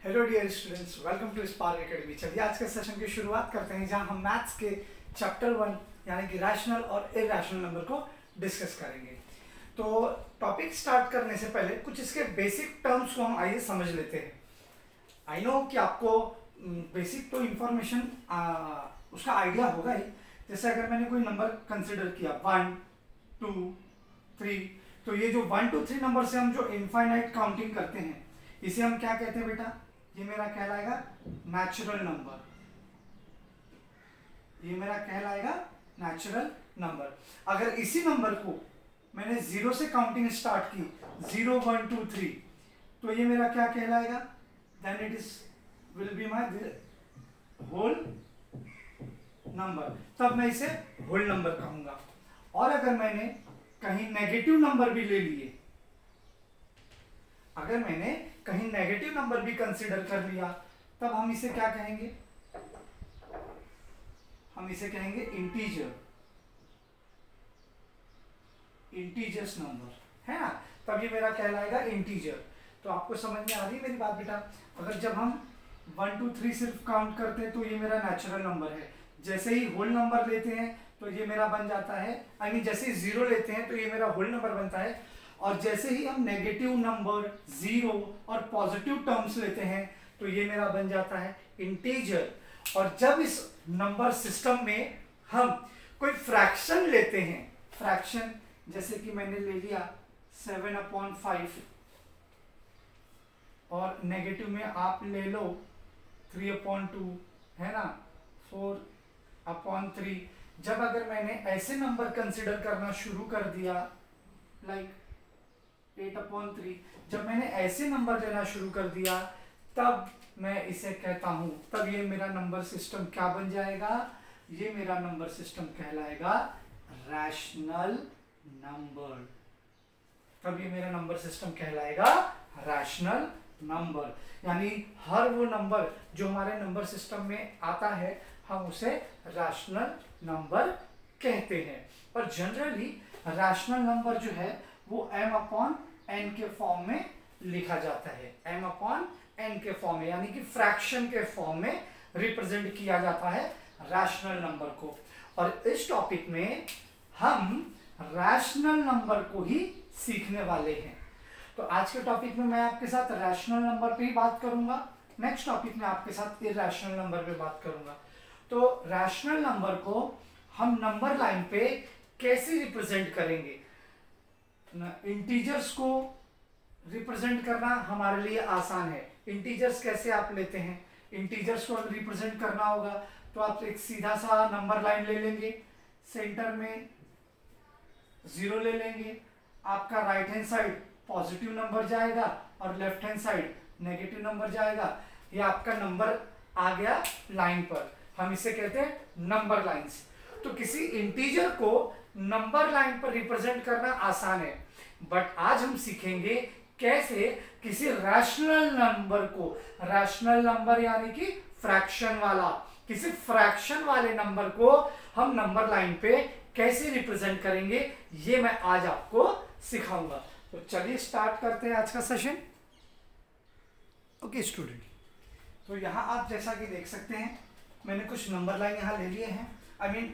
Hello dear students, welcome to Spark Academy. चलिए आज के सेशन की शुरुआत करते हैं, जहां हम मैथ्स के चैप्टर 1 यानी कि रैशनल और इरैशनल नंबर को डिस्कस करेंगे। तो टॉपिक स्टार्ट करने से पहले कुछ इसके बेसिक टर्म्स को हम आइए समझ लेते हैं। आई नो कि आपको बेसिक तो इंफॉर्मेशन उसका आइडिया होगा ही। जैसे अगर मैंने कोई नंबर कंसिडर किया 1 2 3, तो ये जो 1 2 3 नंबर से हम जो इनफाइनाइट काउंटिंग करते हैं, इसे हम क्या कहते हैं बेटा? ये मेरा कहलाएगा नेचुरल नंबर। ये मेरा कहलाएगा नेचुरल नंबर। अगर इसी नंबर को मैंने 0 से काउंटिंग स्टार्ट की, 0 1 2 3, तो ये मेरा क्या कहलाएगा? Then it is will be my whole number. तब मैं इसे होल नंबर कहूंगा। और अगर मैंने कहीं नेगेटिव नंबर भी ले लिए, अगर मैंने कहीं नेगेटिव नंबर भी कंसीडर कर लिया, तब हम इसे क्या कहेंगे? हम इसे कहेंगे इंटीजर, इंटीजर्स नंबर, है ना? तब ये मेरा कहलाएगा इंटीजर। तो आपको समझ में आ रही है मेरी बात बेटा? अगर जब हम 1 2 3 सिर्फ काउंट करते हैं तो ये मेरा नेचुरल नंबर है। जैसे ही होल नंबर लेते हैं तो ये मेरा बन जाता है, आई मीन जैसे ही 0 लेते हैं तो ये मेरा होल नंबर बनता है। और जैसे ही हम नेगेटिव नंबर, 0 और पॉजिटिव टर्म्स लेते हैं तो ये मेरा बन जाता है इंटीजर। और जब इस नंबर सिस्टम में हम कोई फ्रैक्शन लेते हैं, फ्रैक्शन जैसे कि मैंने ले लिया 7/5, और नेगेटिव में आप ले लो 3/2, है ना, 4/3। जब अगर मैंने ऐसे नंबर कंसिडर करना शुरू कर दिया, लाइक 8/3, जब मैंने ऐसे नंबर लेना शुरू कर दिया, तब मैं इसे कहता हूं, तब ये मेरा नंबर सिस्टम क्या बन जाएगा? ये मेरा नंबर सिस्टम कहलाएगा रैशनल नंबर। तब ये मेरा नंबर सिस्टम कहलाएगा रैशनल नंबर। यानी हर वो नंबर जो हमारे नंबर सिस्टम में आता है, हम उसे रैशनल नंबर कहते हैं। और जनरली रैशनल नंबर जो है वो m/n के फॉर्म में लिखा जाता है। m/n के फॉर्म में, यानी कि फ्रैक्शन के फॉर्म में रिप्रेजेंट किया जाता है रैशनल नंबर को। और इस टॉपिक में हम रैशनल नंबर को ही सीखने वाले हैं। तो आज के टॉपिक में मैं आपके साथ रैशनल नंबर पे ही बात करूंगा। नेक्स्ट टॉपिक में आपके साथ इरैशनल नंबर पे बात करूंगा। तो रैशनल नंबर को हम नंबर लाइन पे कैसे रिप्रेजेंट करेंगे? इंटीजर्स को रिप्रेजेंट करना हमारे लिए आसान है। इंटीजर्स कैसे आप लेते हैं? इंटीजर्स को रिप्रेजेंट करना होगा तो आप एक सीधा सा नंबर लाइन ले लेंगे, सेंटर में 0 ले लेंगे, आपका right hand side positive number जाएगा और left hand side negative number जाएगा। ये आपका नंबर आ गया लाइन पर। हम इसे कहते हैं नंबर लाइंस। तो किसी इंटीजर को नंबर लाइन पर रिप्रेजेंट करना आसान है, बट आज हम सीखेंगे कैसे किसी रैशनल नंबर को, रैशनल नंबर यानी कि फ्रैक्शन वाला, किसी फ्रैक्शन वाले नंबर को हम नंबर लाइन पे कैसे रिप्रेजेंट करेंगे, ये मैं आज आपको सिखाऊंगा। तो चलिए स्टार्ट करते हैं आज का सेशन। ओके स्टूडेंट, तो यहाँ आप जैसा कि देख सकते हैं, मैंने कुछ नंबर लाइन यहाँ ले लिए हैं। आई मीन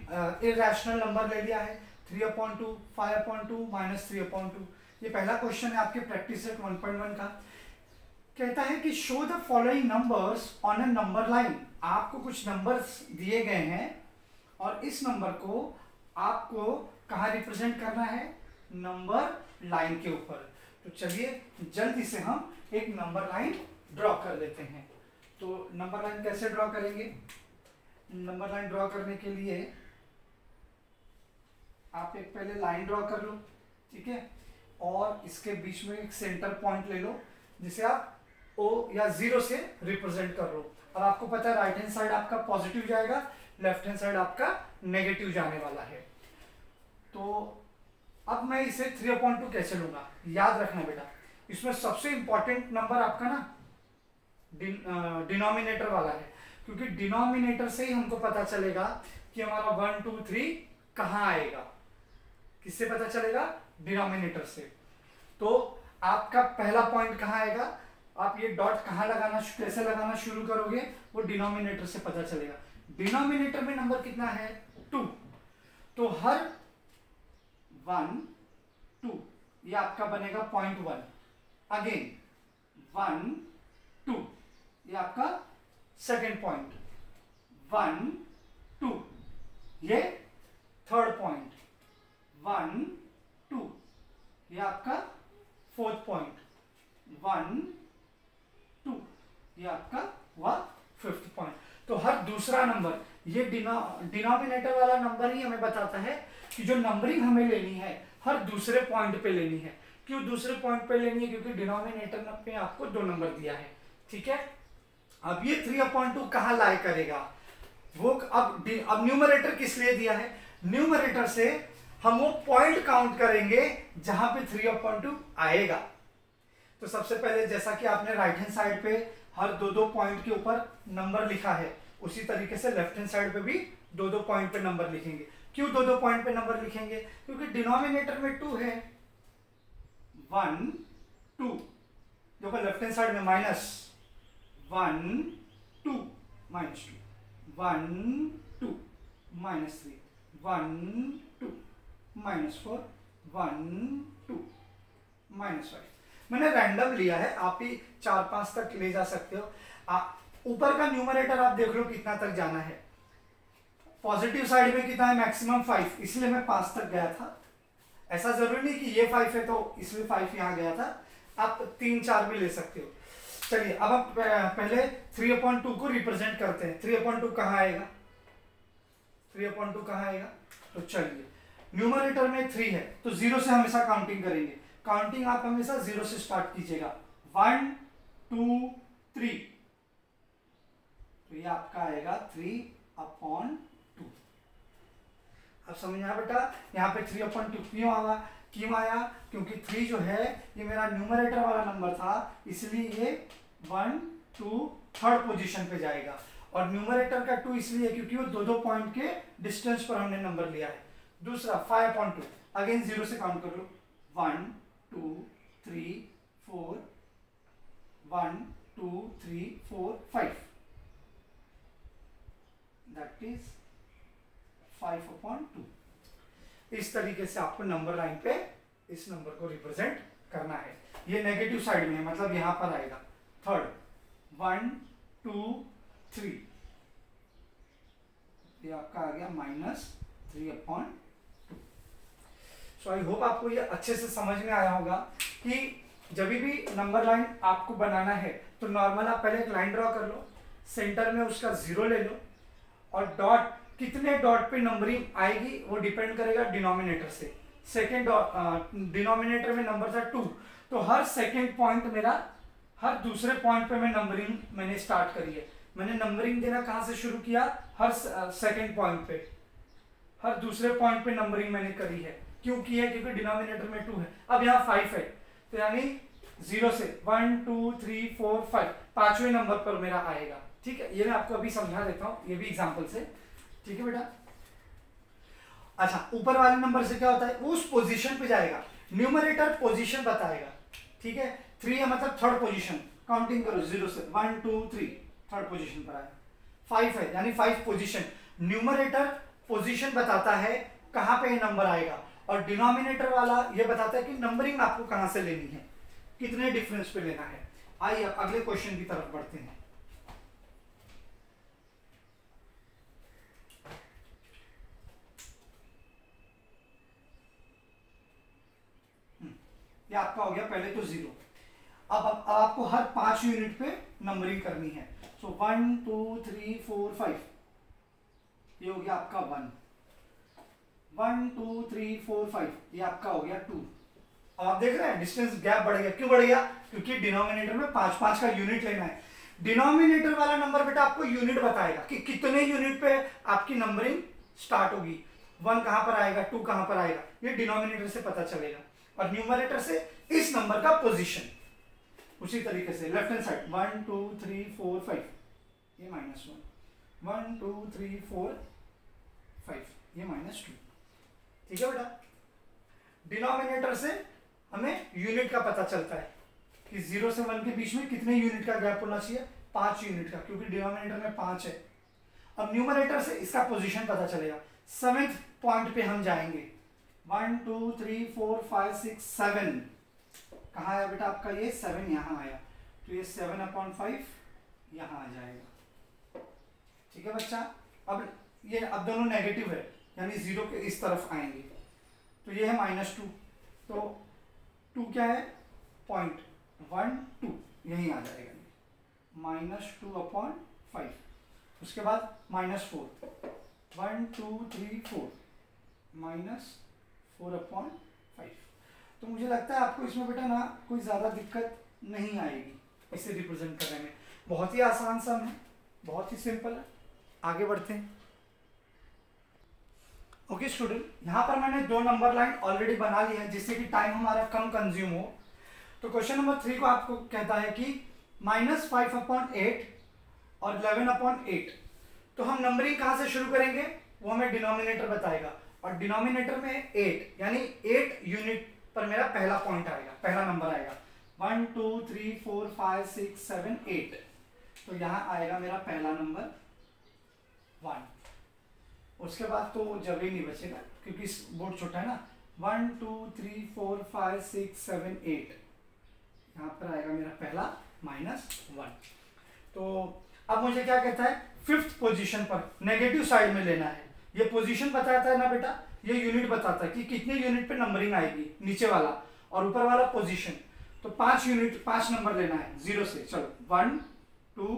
इरैशनल नंबर ले लिया है 3/2, 5/2, -3/2। ये पहला क्वेश्चन है आपके प्रैक्टिस सेट 1.1 का। कहता है कि show the following numbers on a number line. आपको कुछ नंबर्स दिए गए हैं और इस नंबर को आपको कहाँ रिप्रेजेंट करना है? नंबर लाइन के ऊपर। तो चलिए जल्दी से हम एक नंबर लाइन ड्रॉ कर लेते हैं। तो नंबर लाइन कैसे ड्रॉ करेंगे? नंबर लाइन ड्रॉ करने के लिए आप एक पहले लाइन ड्रॉ कर लो, ठीक है, और इसके बीच में एक सेंटर पॉइंट ले लो जिसे आप O या 0 से रिप्रेजेंट कर लो। अब आपको पता है राइट हैंड साइड आपका पॉजिटिव जाएगा, लेफ्ट हैंड साइड आपका नेगेटिव जाने वाला है। तो अब मैं इसे 3/2 कैसे लूंगा? याद रखना बेटा, इसमें सबसे इंपॉर्टेंट नंबर आपका ना डिनोमिनेटर वाला है, क्योंकि डिनोमिनेटर से ही हमको पता चलेगा कि हमारा 1 2 3 कहाँ आएगा। किससे पता चलेगा? डिनोमिनेटर से। तो आपका पहला पॉइंट कहाँ आएगा? आप ये डॉट कहाँ लगाना, कैसे लगाना शुरू करोगे वो डिनोमिनेटर से पता चलेगा। डिनोमिनेटर में नंबर कितना है 2, तो हर 1 2 ये आपका बनेगा 0.1, अगेन 1 2 ये आपका सेकेंड पॉइंट, 1 2 ये थर्ड पॉइंट, 1 2 ये आपका फोर्थ पॉइंट, 1 2 ये आपका हुआ फिफ्थ पॉइंट। तो हर दूसरा नंबर, ये डिनोमिनेटर वाला नंबर ही हमें बताता है कि जो नंबरिंग हमें लेनी है हर दूसरे पॉइंट पे लेनी है। क्यों दूसरे पॉइंट पे लेनी है? क्योंकि डिनोमिनेटर पे आपको 2 नंबर दिया है, ठीक है। अब ये 3/2 कहाँ लाई करेगा वो, अब न्यूमरेटर किस लिए दिया है, न्यूमरेटर से हम वो पॉइंट काउंट करेंगे जहां पे 3/2 आएगा। तो सबसे पहले जैसा कि आपने राइट हैंड साइड पे हर 2-2 पॉइंट के ऊपर नंबर लिखा है, उसी तरीके से लेफ्ट हैंड साइड पे भी 2-2 पॉइंट पे नंबर लिखेंगे। क्यों 2-2 पॉइंट पे नंबर लिखेंगे? क्योंकि डिनोमिनेटर में 2 है, 1 2, देखो लेफ्ट हैंड साइड में -1 2 -2, 1 2 -3, 1 2 -4, 1 2 -5। मैंने रैंडम लिया है, आप ही 4-5 तक ले जा सकते हो। ऊपर का न्यूमरेटर आप देख लो कितना तक जाना है। पॉजिटिव साइड में कितना है, मैक्सिमम 5, इसलिए मैं 5 तक गया था। ऐसा जरूरी नहीं कि ये 5 है तो इसलिए 5 यहां गया था, आप 3-4 भी ले सकते हो। चलिए अब हम पहले 3/2 को रिप्रेजेंट करते हैं। 3/2 कहाँ आएगा, 3/2 कहाँ आएगा? तो चलिए न्यूमरेटर में 3 है तो 0 से हमेशा काउंटिंग करेंगे। काउंटिंग आप हमेशा 0 से स्टार्ट कीजिएगा, 1 2 3, तो ये आपका आएगा 3/2। अब समझ आया बेटा, यहाँ पे 3/2 क्यों आया? क्योंकि 3 जो है ये मेरा न्यूमरेटर वाला नंबर था, इसलिए ये 1 2 थर्ड पोजीशन पे जाएगा। और न्यूमरेटर का 2 इसलिए क्योंकि वो 2-2 पॉइंट के डिस्टेंस पर हमने नंबर लिया है। दूसरा 5/2, अगेन 0 से काउंट कर लो, 1 2 3 4, 1 2 3 4 5, दैट इज 5/2। इस तरीके से आपको नंबर लाइन पे इस नंबर को रिप्रेजेंट करना है। ये नेगेटिव साइड में है, मतलब यहां पर आएगा थर्ड 1 2 3, ये आपका आ गया -3/2। सो आई होप आपको ये अच्छे से समझ में आया होगा कि जब भी नंबर लाइन आपको बनाना है तो नॉर्मल आप पहले एक लाइन ड्रॉ कर लो, सेंटर में उसका 0 ले लो, और डॉट कितने डॉट पे नंबरिंग आएगी वो डिपेंड करेगा डिनोमिनेटर से। सेकेंड डिनोमिनेटर में नंबर था 2, तो हर सेकेंड पॉइंट मेरा, हर दूसरे पॉइंट पे मैं नंबरिंग मैंने स्टार्ट करी है। मैंने नंबरिंग देना कहां से शुरू किया, हर सेकेंड पॉइंट पे, हर दूसरे पॉइंट पे नंबरिंग मैंने करी है। क्यों की है? क्योंकि डिनोमिनेटर में 2 है। अब यहाँ 5 है, तो यानी 0 से 1 2 3 4 5 5वें नंबर पर मेरा आएगा। ठीक है, ये मैं आपको अभी समझा देता हूँ, ये भी एग्जाम्पल से। ठीक है बेटा। अच्छा, ऊपर वाले नंबर से क्या होता है, वो उस पोजीशन पे जाएगा, न्यूमरेटर पोजीशन बताएगा। ठीक है, 3 है मतलब थर्ड पोजीशन, काउंटिंग करो 0 से 1 2 3, थर्ड पोजीशन पर आएगा। 5 है यानी 5 पोजीशन, न्यूमरेटर पोजीशन बताता है कहां पे नंबर आएगा, और डिनोमिनेटर वाला ये बताता है कि नंबरिंग आपको कहां से लेनी है, कितने डिफरेंस पे लेना है। आइए अब अगले क्वेश्चन की तरफ बढ़ते हैं। ये आपका हो गया पहले तो 0। अब आपको हर 5 यूनिट पे नंबरिंग करनी है। सो 1 2 3 4 5, ये हो गया आपका 1 1 2 3 4 5, ये आपका हो गया 2। अब आप देख रहे हैं डिस्टेंस गैप बढ़ गया। क्यों बढ़ गया? क्योंकि डिनोमिनेटर में 5-5 का यूनिट लेना है। डिनोमिनेटर वाला नंबर बेटा आपको यूनिट बताएगा कि कितने यूनिट पे आपकी नंबरिंग स्टार्ट होगी, 1 कहां पर आएगा, 2 कहां पर आएगा, ये डिनोमिनेटर से पता चलेगा। और न्यूमरेटर से इस नंबर का पोजीशन। उसी तरीके से लेफ्ट हैंड साइड 1 2 3 4 5, ये -1, 1 2 3 4 5, ये -2। ठीक है बेटा, डिनोमिनेटर से हमें यूनिट का पता चलता है। कि 0 से 1 के बीच में कितने यूनिट का गैप होना चाहिए, 5 यूनिट का, क्योंकि डिनोमिनेटर में 5 है। अब न्यूमरेटर से इसका पोजीशन पता चलेगा। 7th पॉइंट पे हम जाएंगे। 1 2 3 4 5 6 7 कहाँ आया बेटा आपका, ये 7 यहाँ आया, तो ये 7/5 यहाँ आ जाएगा। ठीक है बच्चा। अब दोनों नेगेटिव है, यानी 0 के इस तरफ आएंगे, तो ये है -2, तो 2 क्या है, 0.12 यही आ जाएगा, -2/5। उसके बाद -4, 1 2 3 4 -4/5। तो मुझे लगता है आपको इसमें बेटा ना कोई ज़्यादा दिक्कत नहीं आएगी इसे रिप्रेजेंट करने में। बहुत ही आसान सम है, बहुत ही सिंपल है। आगे बढ़ते हैं। ओके स्टूडेंट, यहाँ पर मैंने 2 नंबर लाइन ऑलरेडी बना ली है, जिससे कि टाइम हमारा कम कंज्यूम हो। तो क्वेश्चन नंबर 3 को आपको कहता है कि -5/8 और 11/8। तो हम नंबरिंग कहाँ से शुरू करेंगे, वो हमें डिनोमिनेटर बताएगा, और डिनोमिनेटर में 8, यानी 8 यूनिट पर मेरा पहला पॉइंट आएगा, पहला नंबर आएगा। 1 2 3 4 5 6 7 8, तो यहाँ आएगा मेरा पहला नंबर 1। उसके बाद तो जब ही नहीं बचेगा, क्योंकि बोर्ड छोटा है ना। 1 2 3 4 5 6 7 8, यहाँ पर आएगा मेरा पहला -1। तो अब मुझे क्या कहता है, 5th पोजीशन पर नेगेटिव साइड में लेना है। ये पोजीशन बताता है ना बेटा, ये यूनिट बताता है कि कितने यूनिट पे नंबरिंग आएगी, नीचे वाला और ऊपर वाला पोजीशन। तो 5 यूनिट, 5 नंबर लेना है 0 से। चलो 1 2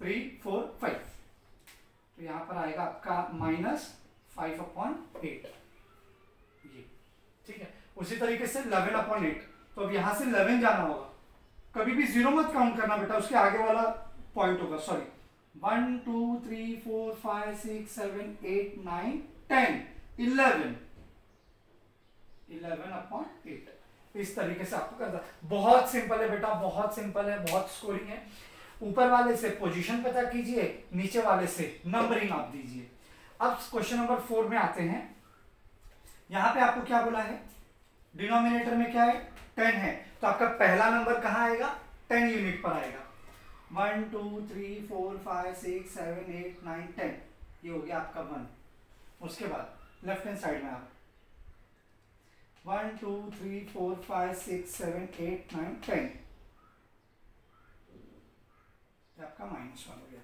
3 4 5, तो यहाँ पर आएगा आपका -5/8, ये ठीक है। उसी तरीके से 11/8, तो अब यहाँ से 11 जाना होगा। कभी भी 0 मत काउंट करना बेटा, उसके आगे वाला पॉइंट होगा, सॉरी। 1 2 3 4 5 6 7 8 9 10 11/8, इस तरीके से आपको करना। बहुत सिंपल है बेटा, बहुत सिंपल है, बहुत स्कोरिंग है। ऊपर वाले से पोजीशन पता कीजिए, नीचे वाले से नंबरिंग आप दीजिए। अब क्वेश्चन नंबर 4 में आते हैं। यहां पे आपको क्या बोला है, डिनोमिनेटर में क्या है, 10 है, तो आपका पहला नंबर कहां आएगा, 10 यूनिट पर आएगा। 1 2 3 4 5 6 7 8 9 10, ये हो गया आपका 1। उसके बाद लेफ्ट हैंड साइड में आप 1 2 3 4 5 6 7 8 9 10, आपका -1 हो गया।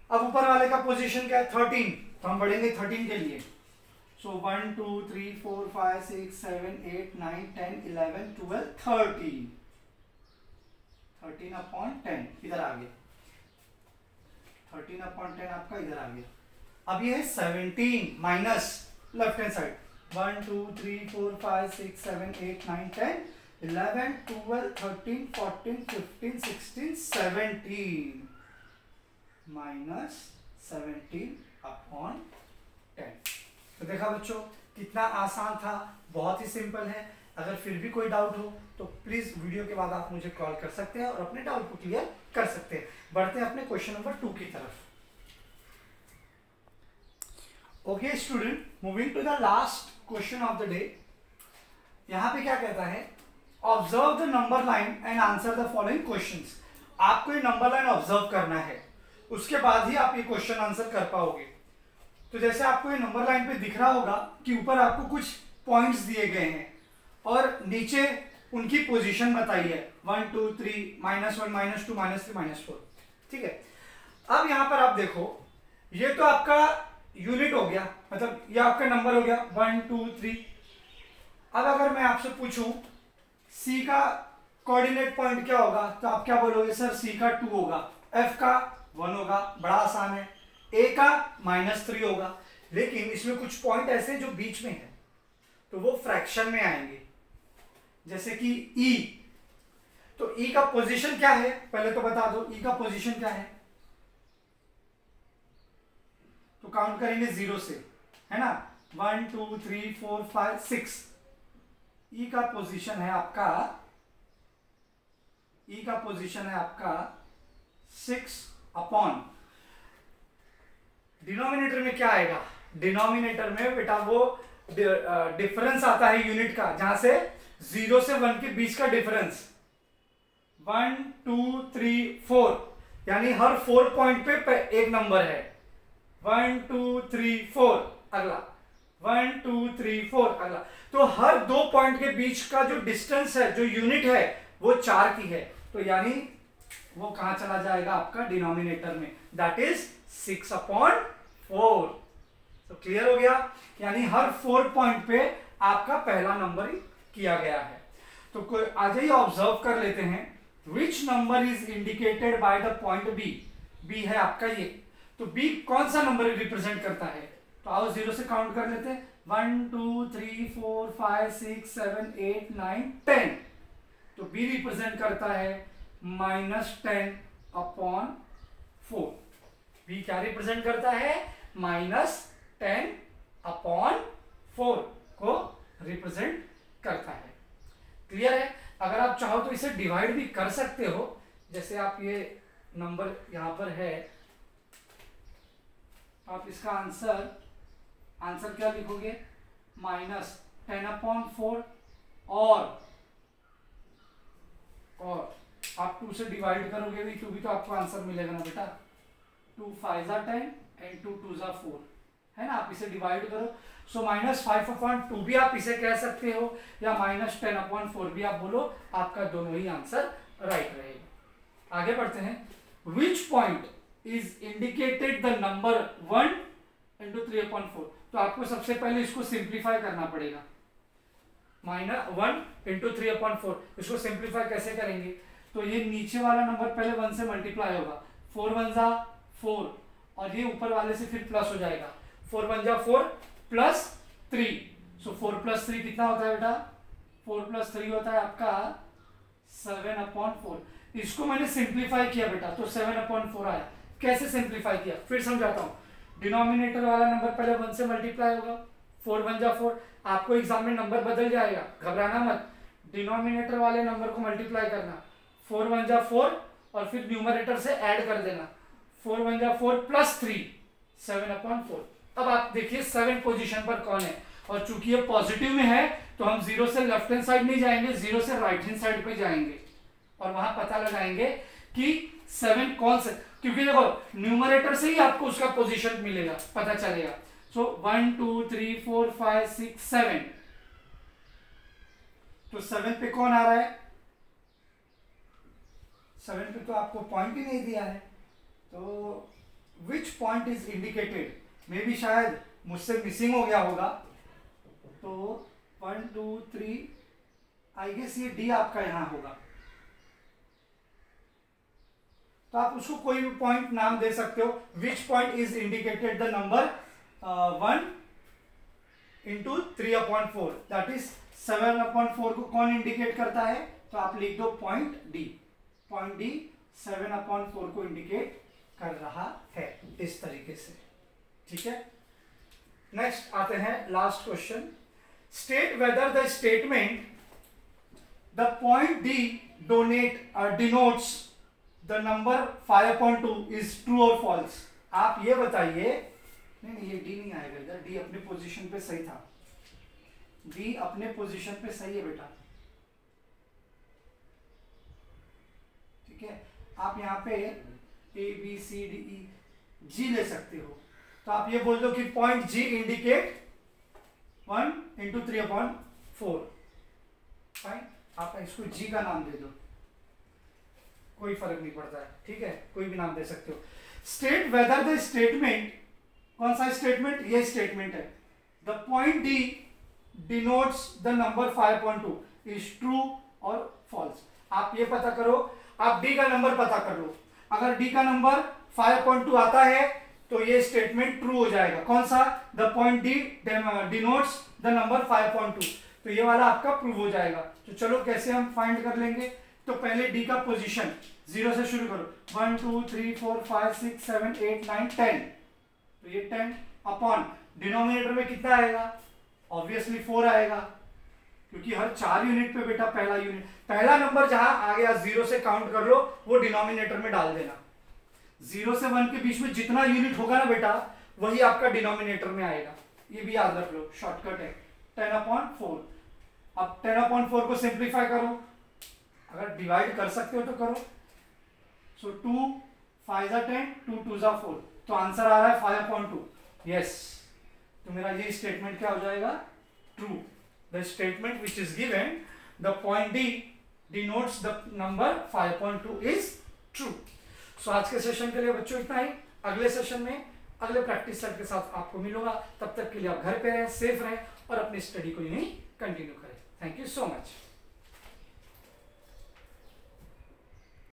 अब ऊपर वाले का पोजीशन क्या है, 13, तो हम बढ़ेंगे 13 के लिए। सो 1 2 3 4 5 6 7 8 9 10 11 12 13, 13/10 इधर आ गया, 13/10 आपका इधर आ गया। अब ये है 17 माइनस लेफ्ट हैंड साइड, 1 2 3 4 5 6 7 8 9 10 11 12 13 14 15 16 17 -17/10। तो देखा बच्चों, कितना आसान था, बहुत ही सिंपल है। अगर फिर भी कोई डाउट हो तो प्लीज वीडियो के बाद आप मुझे कॉल कर सकते हैं और अपने डाउट को क्लियर कर सकते हैं। बढ़ते हैं अपने क्वेश्चन नंबर 2 की तरफ। Okay student, moving to the last question of the day. यहां पे क्या कहता है, observe the number line and answer the following questions. आपको ये नंबर लाइन ऑब्जर्व करना है, उसके बाद ही आप ये क्वेश्चन आंसर कर पाओगे। तो जैसे आपको ये नंबर लाइन पे दिख रहा होगा कि ऊपर आपको कुछ पॉइंट्स दिए गए हैं और नीचे उनकी पोजीशन बताई है, 1 2 3 -1 -2 -3 -4, ठीक है। अब यहां पर आप देखो, ये तो आपका यूनिट हो गया, मतलब ये आपका नंबर हो गया 1 2 3। अब अगर मैं आपसे पूछूं सी का कोऑर्डिनेट पॉइंट क्या होगा, तो आप क्या बोलोगे, सर सी का 2 होगा, एफ का 1 होगा, बड़ा आसान है, ए का -3 होगा। लेकिन इसमें कुछ पॉइंट ऐसे जो बीच में है, तो वो फ्रैक्शन में आएंगे, जैसे कि ई। तो ई का पोजीशन क्या है, पहले तो बता दो, ई का पोजीशन क्या है। तो काउंट करेंगे 0 से, है ना, 1 2 3 4 5 6। ई का पोजीशन है आपका, ई का पोजीशन है आपका 6/। डिनोमिनेटर में क्या आएगा, डिनोमिनेटर में बेटा वो डिफरेंस आता है यूनिट का, जहां से 0 से 1 के बीच का डिफरेंस, 1 2 3 4, यानी हर 4 पॉइंट पे एक नंबर है। 1 2 3 4 अगला, 1 2 3 4 अगला। तो हर 2 पॉइंट के बीच का जो डिस्टेंस है, जो यूनिट है, वो 4 की है। तो यानी वो कहां चला जाएगा आपका डिनोमिनेटर में, दैट इज 6/4। तो क्लियर हो गया, यानी हर 4 पॉइंट पे आपका पहला नंबर किया गया है। तो कोई आ जाइए, ऑब्जर्व कर लेते हैं, which number is indicated by the point B. B है आपका ये, तो बी कौन सा नंबर रिप्रेजेंट करता है? तो आओ 0 से काउंट कर लेते हैं। 1 2 3 4 5 6 7 8 9 10। तो बी रिप्रेजेंट करता है -10/4। बी क्या रिप्रेजेंट करता है? -10/4 को रिप्रेजेंट करता है। क्लियर है? अगर आप चाहो तो इसे डिवाइड भी कर सकते हो, जैसे आप ये नंबर यहां पर है, आप इसका आंसर क्या लिखोगे? -10/4 और आप 2 से डिवाइड करोगे भी, 2 भी तो आपको आंसर मिलेगा ना बेटा। 2 5 10 एंड 2 2 4 है ना। आप इसे डिवाइड करो, सो -5/2 भी आप इसे कह सकते हो, या -10/4 भी आप बोलो, आपका दोनों ही आंसर राइट रहेगा। आगे बढ़ते हैं। Which point is indicated the number 1 × 3/4। तो आपको सबसे पहले इसको सिंप्लीफाई करना पड़ेगा। -1 × 3/4, इसको सिंप्लीफाई कैसे करेंगे? तो ये नीचे वाला नंबर पहले 1 से मल्टीप्लाई होगा, 4 1 जा 4, और ये ऊपर वाले से फिर प्लस हो जाएगा, 4 1 जा 4 प्लस 3। सो 4 + 3 कितना होता है बेटा? 4 + 3 होता है आपका 7/4। इसको मैंने सिंप्लीफाई किया बेटा, तो 7/4 आया। कैसे सिंप्लीफाई किया फिर समझाता हूं। डिनोमिनेटर वाला नंबर पहले 1 से मल्टीप्लाई होगा, 4 1 जा 4। आपको एग्जाम में नंबर बदल जाएगा, घबराना मत। डिनोमिनेटर वाले नंबर को मल्टीप्लाई करना, 4 1 जा 4, और फिर न्यूमरेटर से ऐड कर देना, 4 1 जा 4 + 3 7/4। अब आप देखिए 7 पोजीशन पर कौन है, और चूंकि ये पॉजिटिव में है तो हम 0 से लेफ्ट हैंड साइड नहीं जाएंगे, 0 से राइट हैंड साइड पे जाएंगे और वहां पता लगाएंगे कि 7 कौन से, क्योंकि देखो न्यूमरेटर से ही आपको उसका पोजीशन मिलेगा, पता चलेगा। सो 1 2 3 4 5 6 7, तो 7 पे कौन आ रहा है? 7 पे तो आपको पॉइंट ही नहीं दिया है, तो विच पॉइंट इज इंडिकेटेड, मे भी शायद मुझसे मिसिंग हो गया होगा। तो 1 2 3, आई गेस ये डी आपका यहां होगा। तो आप उसको कोई भी पॉइंट नाम दे सकते हो। Which point is indicated the number 1 × 3/4, that is 7/4 को कौन इंडिकेट करता है? तो आप लिख दो पॉइंट डी। पॉइंट डी 7/4 को इंडिकेट कर रहा है इस तरीके से। ठीक है, नेक्स्ट आते हैं last question. State whether the statement the point D denotes the number 5/2 is true और फॉल्स। आप ये बताइए, नहीं ये डी नहीं आएगा इधर, डी अपने पोजीशन पे सही था, डी अपने पोजीशन पे सही है बेटा। ठीक है, आप यहाँ पे A B C D E जी ले सकते हो, तो आप ये बोल दो कि पॉइंट जी इंडिकेट 1 × 3/4। फाइन, आप इसको जी का नाम दे दो, कोई फर्क नहीं पड़ता है। ठीक है, कोई भी नाम दे सकते हो। स्टेट वेदर द स्टेटमेंट, कौन सा स्टेटमेंट? ये स्टेटमेंट है, the point D denotes the number 5/2 is true और फॉल्स। आप ये पता करो, आप डी का नंबर पता कर लो। अगर डी का नंबर 5/2 आता है तो ये स्टेटमेंट ट्रू हो जाएगा। कौन सा? The point D denotes the number 5/2, तो ये वाला आपका प्रूव हो जाएगा। तो चलो कैसे हम फाइंड कर लेंगे। तो पहले डी का पोजीशन 0 से शुरू करो, 1 2 3 4 5 6 7 8 9 10, तो ये 10 अपॉन डिनोमिनेटर में कितना आएगा? ऑब्वियसली 4 आएगा, क्योंकि हर 4 यूनिट पे बेटा पहला यूनिट, पहला नंबर जहां आ गया 0 से काउंट कर लो, वो डिनोमिनेटर में डाल देना। 0 से 1 के बीच में जितना यूनिट होगा ना बेटा, वही आपका डिनोमिनेटर में आएगा। ये भी याद रख लो, शॉर्टकट है 10/4। अब 10/4 को सिंप्लीफाई करो, अगर डिवाइड कर सकते हो तो करो। सो 2 5 10, 2 2 4, तो आंसर आ रहा है 5.2। यस, तो मेरा ये स्टेटमेंट क्या हो जाएगा, true. The statement which is given the point D denotes the number 5.2 is true. So आज के सेशन के लिए बच्चों इतना ही। अगले सेशन में अगले प्रैक्टिस सेट के साथ आपको मिलूंगा। तब तक के लिए आप घर पे रहें, सेफ रहें और अपनी स्टडी को यूं ही कंटिन्यू करें। Thank you so much.